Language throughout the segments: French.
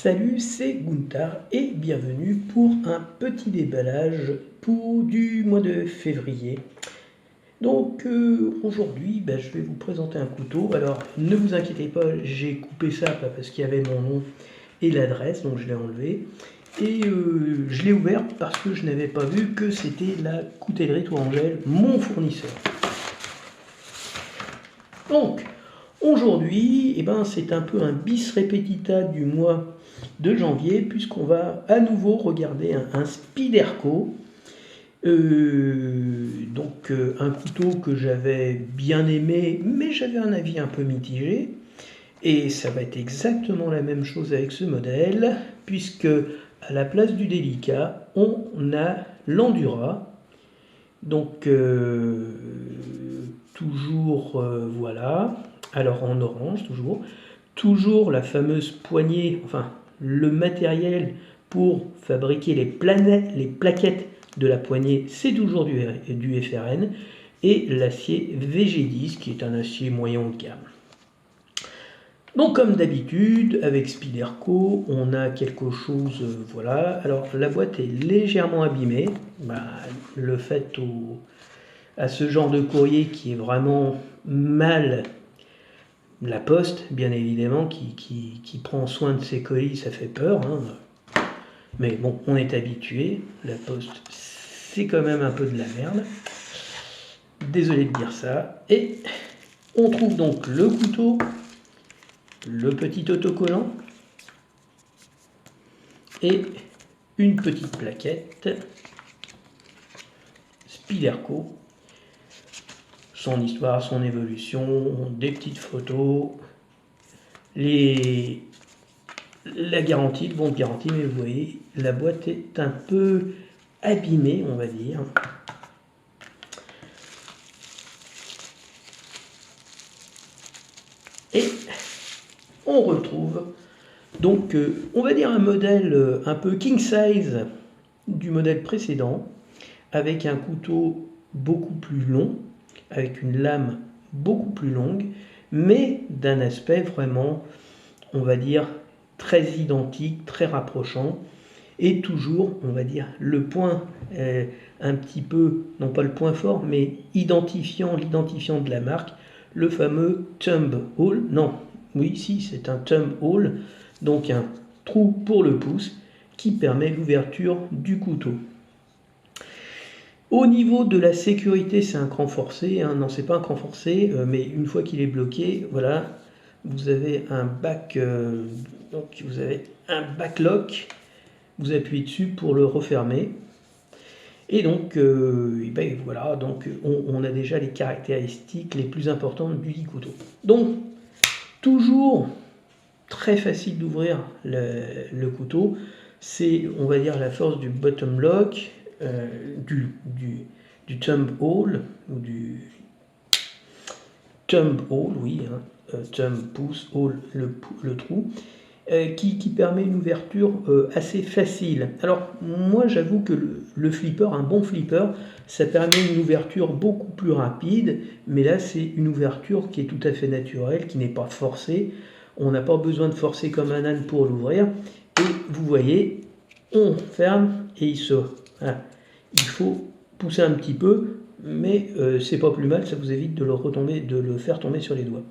Salut, c'est Gunther et bienvenue pour un petit déballage du mois de février. Donc aujourd'hui, je vais vous présenter un couteau. Alors ne vous inquiétez pas, j'ai coupé ça pas parce qu'il y avait mon nom et l'adresse, donc je l'ai enlevé. Et je l'ai ouvert parce que je n'avais pas vu que c'était la coutellerie Tourangelle, mon fournisseur. Donc aujourd'hui, c'est un peu un bis repetita du mois de janvier, puisqu'on va à nouveau regarder un Spyderco. Un couteau que j'avais bien aimé, mais j'avais un avis un peu mitigé. Et ça va être exactement la même chose avec ce modèle, puisque à la place du délicat, on a l'Endura. Donc toujours voilà, alors en orange toujours la fameuse poignée, enfin le matériel pour fabriquer les plaquettes de la poignée, c'est toujours du FRN, et l'acier VG10 qui est un acier moyen haut de gamme. Donc comme d'habitude avec Spyderco, on a quelque chose, voilà. Alors la boîte est légèrement abîmée, le fait à ce genre de courrier qui est vraiment mal, la poste bien évidemment qui prend soin de ses colis, ça fait peur, hein. Mais bon, on est habitué, la poste c'est quand même un peu de la merde, désolé de dire ça. Et on trouve donc le couteau, le petit autocollant et une petite plaquette Spyderco, son histoire, son évolution, des petites photos, la garantie, le bon de garantie, mais vous voyez, la boîte est un peu abîmée, on va dire. Et on retrouve donc, on va dire un modèle un peu king size du modèle précédent, avec un couteau beaucoup plus long, avec une lame beaucoup plus longue, mais d'un aspect vraiment, on va dire, très identique, très rapprochant, et toujours, on va dire, le point un petit peu, non pas le point fort, mais l'identifiant de la marque, le fameux thumb hole, non, oui, si, c'est un thumb hole, donc un trou pour le pouce qui permet l'ouverture du couteau. Au niveau de la sécurité, c'est un cran forcé, hein. Non, c'est pas un cran forcé, mais une fois qu'il est bloqué, voilà, vous avez un donc vous avez un backlock, vous appuyez dessus pour le refermer. Et donc, voilà, donc on a déjà les caractéristiques les plus importantes du couteau. Donc, toujours très facile d'ouvrir le couteau, c'est, on va dire, la force du bottom lock, du thumb hole, ou du thumb hole, oui, hein, thumb pouce, hole, le trou, qui permet une ouverture assez facile. Alors moi j'avoue que le flipper, un bon flipper, ça permet une ouverture beaucoup plus rapide, mais là c'est une ouverture qui est tout à fait naturelle, qui n'est pas forcée. On n'a pas besoin de forcer comme un âne pour l'ouvrir. Et vous voyez, on ferme et il sort. Voilà. Il faut pousser un petit peu, mais c'est pas plus mal, ça vous évite de le faire tomber sur les doigts.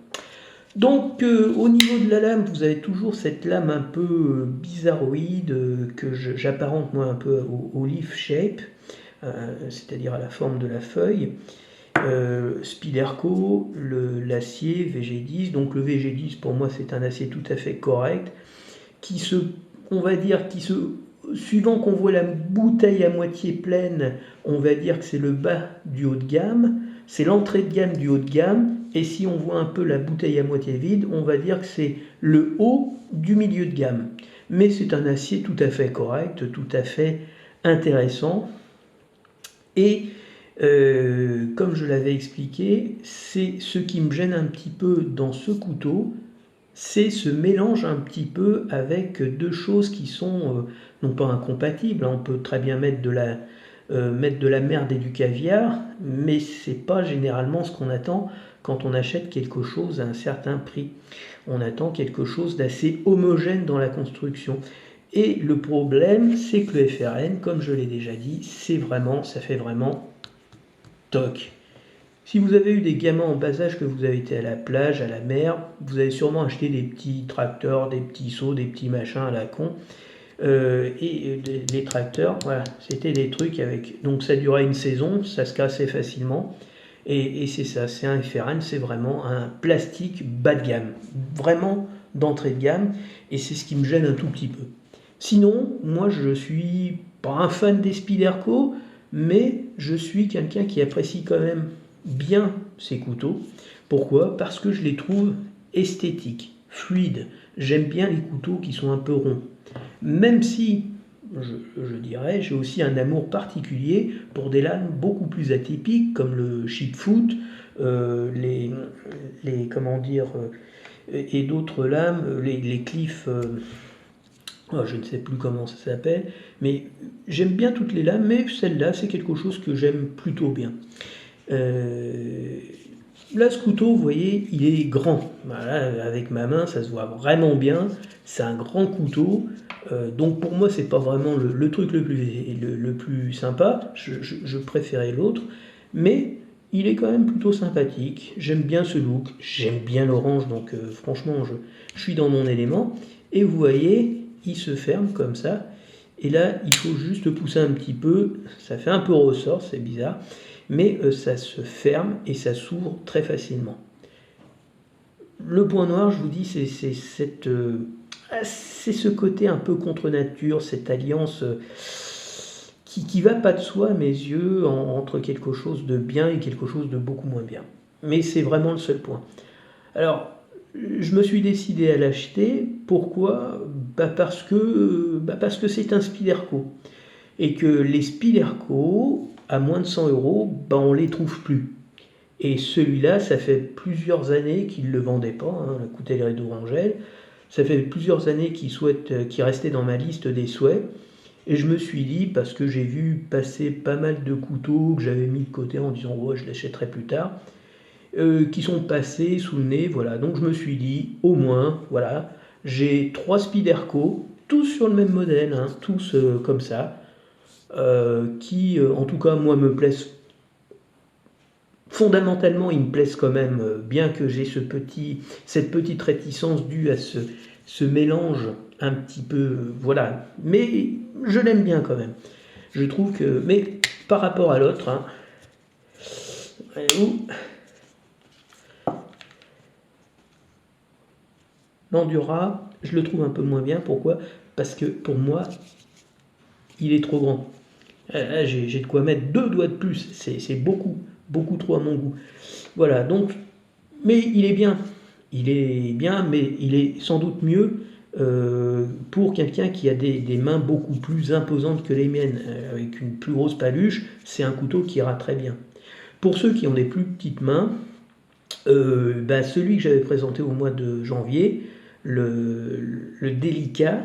Donc au niveau de la lame, vous avez toujours cette lame un peu bizarroïde que j'apparente moi un peu au leaf shape, c'est-à-dire à la forme de la feuille. Spyderco, l'acier VG10, donc le VG10 pour moi c'est un acier tout à fait correct, suivant qu'on voit la bouteille à moitié pleine, on va dire que c'est le bas du haut de gamme, c'est l'entrée de gamme du haut de gamme, et si on voit un peu la bouteille à moitié vide, on va dire que c'est le haut du milieu de gamme. Mais c'est un acier tout à fait correct, tout à fait intéressant, et comme je l'avais expliqué, c'est ce qui me gêne un petit peu dans ce couteau, c'est ce mélange un petit peu avec deux choses qui sont non pas incompatibles, hein. On peut très bien mettre mettre de la merde et du caviar, mais c'est pas généralement ce qu'on attend quand on achète quelque chose à un certain prix. On attend quelque chose d'assez homogène dans la construction. Et le problème, c'est que le FRN, comme je l'ai déjà dit, ça fait vraiment toc. Si vous avez eu des gamins en bas âge, que vous avez été à la plage, à la mer, vous avez sûrement acheté des petits tracteurs, des petits seaux, des petits machins à la con. Les tracteurs, voilà, c'était des trucs avec... Donc ça durait une saison, ça se cassait facilement. Et c'est ça, c'est un FRN, c'est vraiment un plastique bas de gamme. Vraiment d'entrée de gamme. Et c'est ce qui me gêne un tout petit peu. Sinon, moi je suis pas un fan des Spyderco, mais je suis quelqu'un qui apprécie quand même bien ces couteaux. Pourquoi? Parce que je les trouve esthétiques, fluides. J'aime bien les couteaux qui sont un peu ronds. Même si, je dirais, j'ai aussi un amour particulier pour des lames beaucoup plus atypiques, comme le Chipfoot, comment dire, et d'autres lames, les Cliff, je ne sais plus comment ça s'appelle, mais j'aime bien toutes les lames, mais celle-là, c'est quelque chose que j'aime plutôt bien. Là, ce couteau, vous voyez, il est grand. Voilà, avec ma main, ça se voit vraiment bien. C'est un grand couteau. Donc pour moi, c'est pas vraiment le truc le plus sympa. Je préférais l'autre. Mais il est quand même plutôt sympathique. J'aime bien ce look. J'aime bien l'orange. Donc franchement, je suis dans mon élément. Et vous voyez, il se ferme comme ça. Et là, il faut juste pousser un petit peu. Ça fait un peu ressort, c'est bizarre. Mais ça se ferme et ça s'ouvre très facilement. Le point noir, je vous dis, c'est ce côté un peu contre nature, cette alliance qui va pas de soi à mes yeux entre quelque chose de bien et quelque chose de beaucoup moins bien. Mais c'est vraiment le seul point. Alors, je me suis décidé à l'acheter. Pourquoi? Parce que c'est un Spyderco. Et que les Spyderco, à moins de 100 €, on ne les trouve plus. Et celui-là, ça fait plusieurs années qu'il ne le vendait pas, la coutellerie d'Orangel. Ça fait plusieurs années qu'il restait dans ma liste des souhaits. Et je me suis dit, parce que j'ai vu passer pas mal de couteaux que j'avais mis de côté en disant ouais, je l'achèterai plus tard, qui sont passés sous le nez, voilà. Donc je me suis dit, au moins, voilà, j'ai 3 Spyderco, tous sur le même modèle, tous comme ça, qui, en tout cas, moi, me plaisent. Fondamentalement, ils me plaisent quand même, bien que j'ai cette petite réticence due à ce mélange un petit peu, voilà. Mais je l'aime bien quand même. Je trouve que, mais par rapport à l'autre, l'Endura, je le trouve un peu moins bien. Pourquoi? Parce que pour moi, il est trop grand. J'ai de quoi mettre 2 doigts de plus. C'est beaucoup trop à mon goût. Voilà, donc, mais il est bien. Il est bien, mais il est sans doute mieux pour quelqu'un qui a des mains beaucoup plus imposantes que les miennes, avec une plus grosse paluche. C'est un couteau qui ira très bien. Pour ceux qui ont des plus petites mains, celui que j'avais présenté au mois de janvier, le délicat,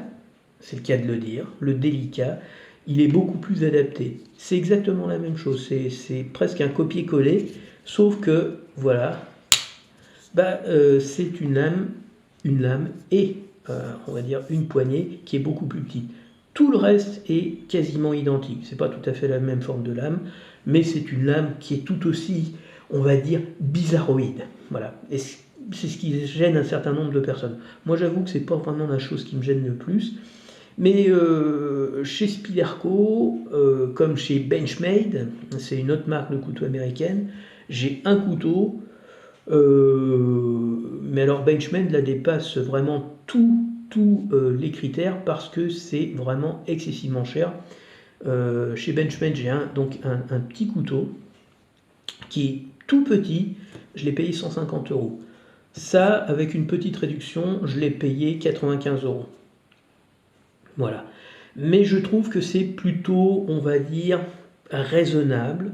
c'est le cas de le dire, le délicat, il est beaucoup plus adapté. C'est exactement la même chose, c'est presque un copier-coller, sauf que, voilà, c'est une lame et, on va dire, une poignée qui est beaucoup plus petite. Tout le reste est quasiment identique. C'est pas tout à fait la même forme de lame, mais c'est une lame qui est tout aussi, on va dire, bizarroïde. Voilà. Et c'est ce qui gêne un certain nombre de personnes. Moi, j'avoue que c'est pas vraiment la chose qui me gêne le plus. Mais chez Spyderco, comme chez Benchmade, c'est une autre marque de couteau américaine, j'ai un couteau, mais alors Benchmade la dépasse vraiment tous les critères parce que c'est vraiment excessivement cher. Chez Benchmade, j'ai un petit couteau qui est tout petit, je l'ai payé 150 €. Ça, avec une petite réduction, je l'ai payé 95 €. Voilà. Mais je trouve que c'est plutôt, on va dire, raisonnable.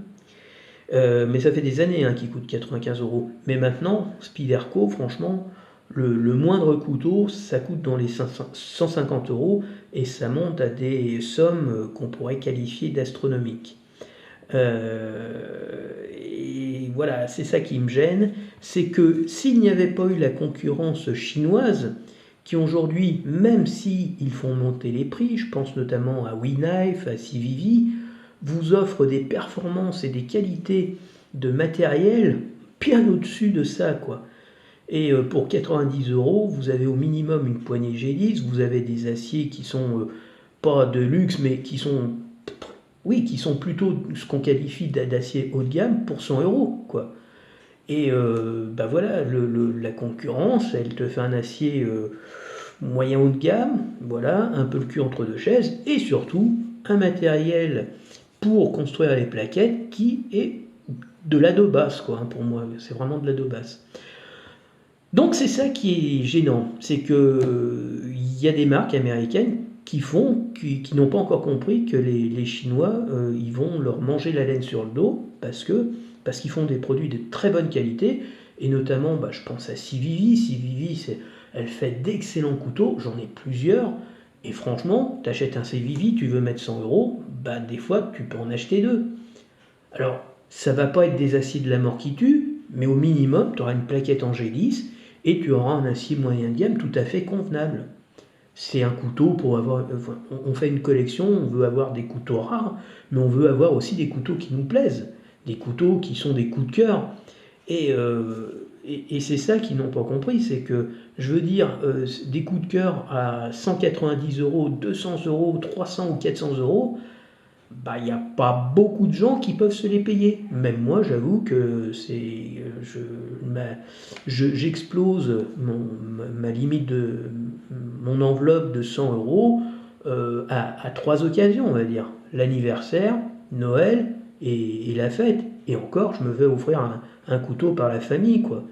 Mais ça fait des années qu'il coûte 95 €. Mais maintenant, Spyderco, franchement, le moindre couteau, ça coûte dans les 150 € et ça monte à des sommes qu'on pourrait qualifier d'astronomiques. Et voilà, c'est ça qui me gêne, c'est que s'il n'y avait pas eu la concurrence chinoise, qui aujourd'hui, même s'ils font monter les prix, je pense notamment à WeKnife, à Civivi, vous offrent des performances et des qualités de matériel bien au-dessus de ça, quoi. Et pour 90 euros, vous avez au minimum une poignée G10, vous avez des aciers qui sont pas de luxe, mais qui sont, oui, qui sont plutôt ce qu'on qualifie d'acier haut de gamme pour 100 euros, quoi. Et bah voilà, la concurrence, elle te fait un acier moyen haut de gamme, voilà, un peu le cul entre deux chaises, et surtout un matériel pour construire les plaquettes qui est de l'ado basse, quoi, hein, pour moi, c'est vraiment de l'ado basse. Donc c'est ça qui est gênant, c'est que il y a des marques américaines qui n'ont pas encore compris que les Chinois, ils vont leur manger la laine sur le dos parce qu'ils font des produits de très bonne qualité, et notamment, bah, je pense à Civivi. Civivi, elle fait d'excellents couteaux, j'en ai plusieurs, et franchement, tu achètes un Civivi, tu veux mettre 100 euros, bah, des fois, tu peux en acheter deux. Alors, ça va pas être des aciers de la mort qui tue, mais au minimum, tu auras une plaquette en G10 et tu auras un acier moyen de gamme tout à fait convenable. C'est un couteau pour avoir. On fait une collection, on veut avoir des couteaux rares, mais on veut avoir aussi des couteaux qui nous plaisent, des couteaux qui sont des coups de cœur. Et c'est ça qu'ils n'ont pas compris, c'est que, je veux dire, des coups de cœur à 190 euros, 200 euros, 300 ou 400 euros, bah, il n'y a pas beaucoup de gens qui peuvent se les payer. Même moi, j'avoue que j'explose ma limite de mon enveloppe de 100 euros à trois occasions, on va dire. L'anniversaire, Noël et la fête. Et encore, je me vais offrir un couteau par la famille, quoi.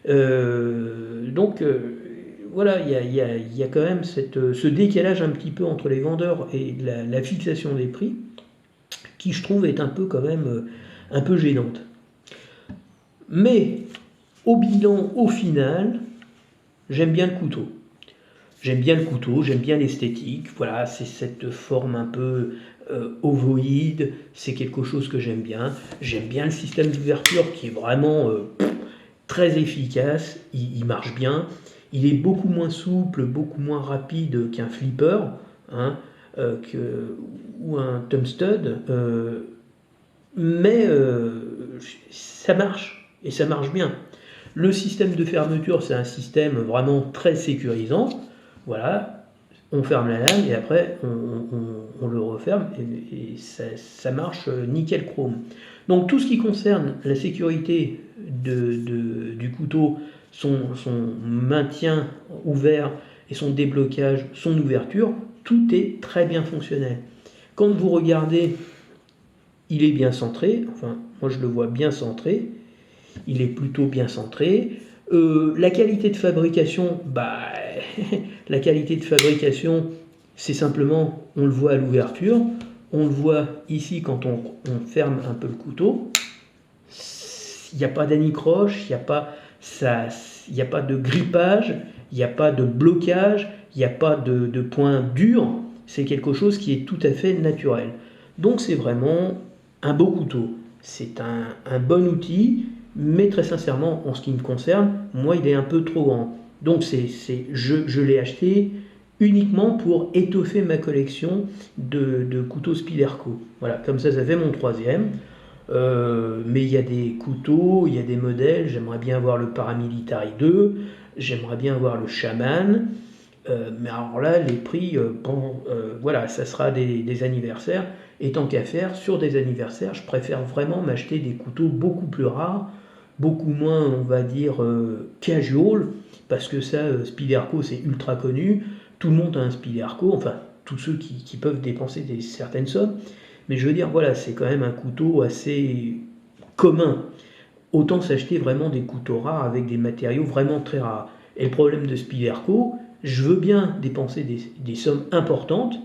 Donc, voilà, il y a quand même ce décalage un petit peu entre les vendeurs et la fixation des prix, qui je trouve est un peu quand même un peu gênante. Mais au bilan, au final, j'aime bien le couteau. J'aime bien le couteau, j'aime bien l'esthétique. Voilà, c'est cette forme un peu ovoïde, c'est quelque chose que j'aime bien. J'aime bien le système d'ouverture qui est vraiment très efficace, il marche bien. Il est beaucoup moins souple, beaucoup moins rapide qu'un flipper, hein, ou un thumb stud, mais ça marche, et ça marche bien. Le système de fermeture, c'est un système vraiment très sécurisant. Voilà, on ferme la lame et après on le referme et ça marche nickel chrome. Donc tout ce qui concerne la sécurité du couteau, son maintien ouvert et son déblocage, son ouverture, tout est très bien fonctionnel. Quand vous regardez, il est bien centré, enfin moi je le vois bien centré, il est plutôt bien centré. La qualité de fabrication, bah, la qualité de fabrication, c'est simplement, on le voit à l'ouverture, on le voit ici quand on ferme un peu le couteau. Il n'y a pas d'anicroche, il n'y a pas de grippage, il n'y a pas de blocage, il n'y a pas de point dur. C'est quelque chose qui est tout à fait naturel. Donc c'est vraiment un beau couteau. C'est un bon outil, mais très sincèrement, en ce qui me concerne, moi, il est un peu trop grand. Donc je l'ai acheté uniquement pour étoffer ma collection de couteaux Spyderco. Voilà, comme ça fait mon troisième. Mais il y a des couteaux, il y a des modèles. J'aimerais bien avoir le Paramilitary 2, j'aimerais bien avoir le Shaman. Mais alors là, les prix, voilà, ça sera des anniversaires. Et tant qu'à faire, sur des anniversaires, je préfère vraiment m'acheter des couteaux beaucoup plus rares, beaucoup moins, on va dire, casual, parce que ça, Spyderco, c'est ultra connu. Tout le monde a un Spyderco, enfin, tous ceux qui peuvent dépenser certaines sommes. Mais je veux dire, voilà, c'est quand même un couteau assez commun. Autant s'acheter vraiment des couteaux rares avec des matériaux vraiment très rares. Et le problème de Spyderco, je veux bien dépenser des sommes importantes,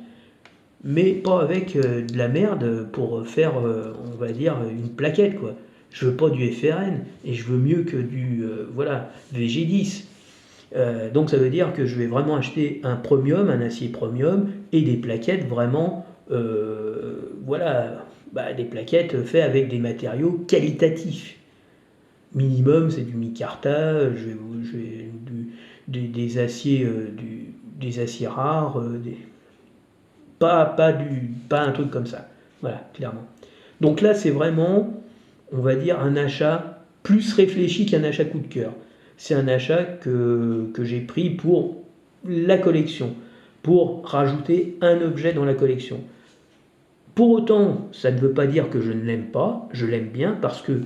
mais pas avec de la merde pour faire, on va dire, une plaquette, quoi. Je veux pas du FRN, et je veux mieux que du VG10. Donc ça veut dire que je vais vraiment acheter un premium, un acier premium, et des plaquettes vraiment, voilà, des plaquettes faites avec des matériaux qualitatifs. Minimum, c'est du micarta, des aciers, des aciers rares, pas un truc comme ça. Voilà, clairement. Donc là, c'est vraiment, on va dire, un achat plus réfléchi qu'un achat coup de cœur. C'est un achat que j'ai pris pour la collection, pour rajouter un objet dans la collection. Pour autant, ça ne veut pas dire que je ne l'aime pas, je l'aime bien parce que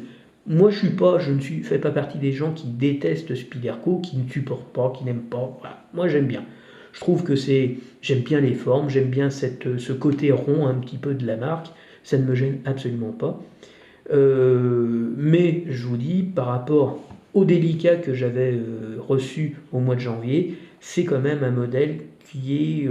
moi je ne fais pas partie des gens qui détestent Spyderco, qui ne supportent pas, qui n'aiment pas. Voilà. Moi j'aime bien. Je trouve que j'aime bien les formes, j'aime bien ce côté rond un petit peu de la marque, ça ne me gêne absolument pas. Mais je vous dis, par rapport au délicat que j'avais reçu au mois de janvier, c'est quand même un modèle qui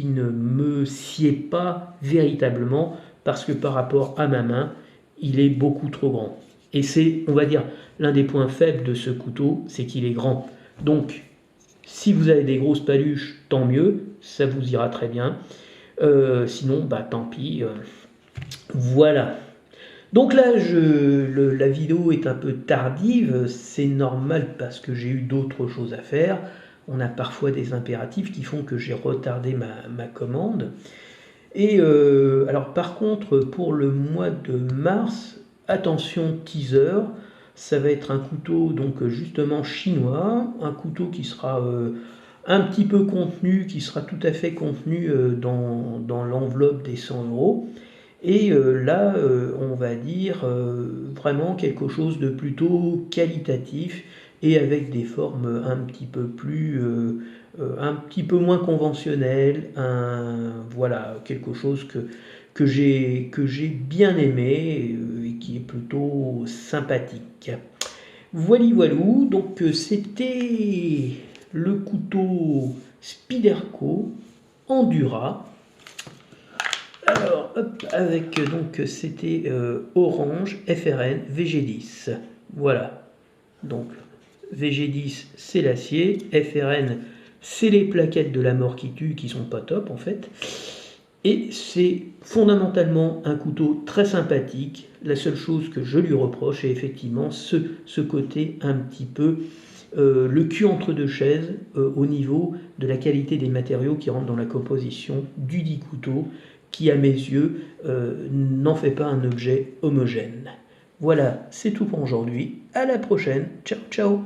ne me sied pas véritablement parce que par rapport à ma main, il est beaucoup trop grand. Et c'est, on va dire, l'un des points faibles de ce couteau, c'est qu'il est grand. Donc, si vous avez des grosses paluches, tant mieux, ça vous ira très bien. Sinon, tant pis. Voilà. Donc là, la vidéo est un peu tardive, c'est normal parce que j'ai eu d'autres choses à faire. On a parfois des impératifs qui font que j'ai retardé ma commande. Et alors par contre, pour le mois de mars, attention teaser, ça va être un couteau donc justement chinois, un couteau qui sera un petit peu contenu, qui sera tout à fait contenu dans l'enveloppe des 100 €. Et là, on va dire vraiment quelque chose de plutôt qualitatif et avec des formes un petit peu plus, un petit peu moins conventionnelles. Voilà, quelque chose que j'ai bien aimé et qui est plutôt sympathique. Voili voilou, donc c'était le couteau Spyderco Endura. Alors, hop, avec donc c'était orange FRN VG10. Voilà. Donc VG10 c'est l'acier, FRN c'est les plaquettes de la mort qui tue qui sont pas top en fait. Et c'est fondamentalement un couteau très sympathique. La seule chose que je lui reproche est effectivement ce côté un petit peu le cul entre deux chaises au niveau de la qualité des matériaux qui rentrent dans la composition du dit couteau qui, à mes yeux, n'en fait pas un objet homogène. Voilà, c'est tout pour aujourd'hui. À la prochaine. Ciao, ciao.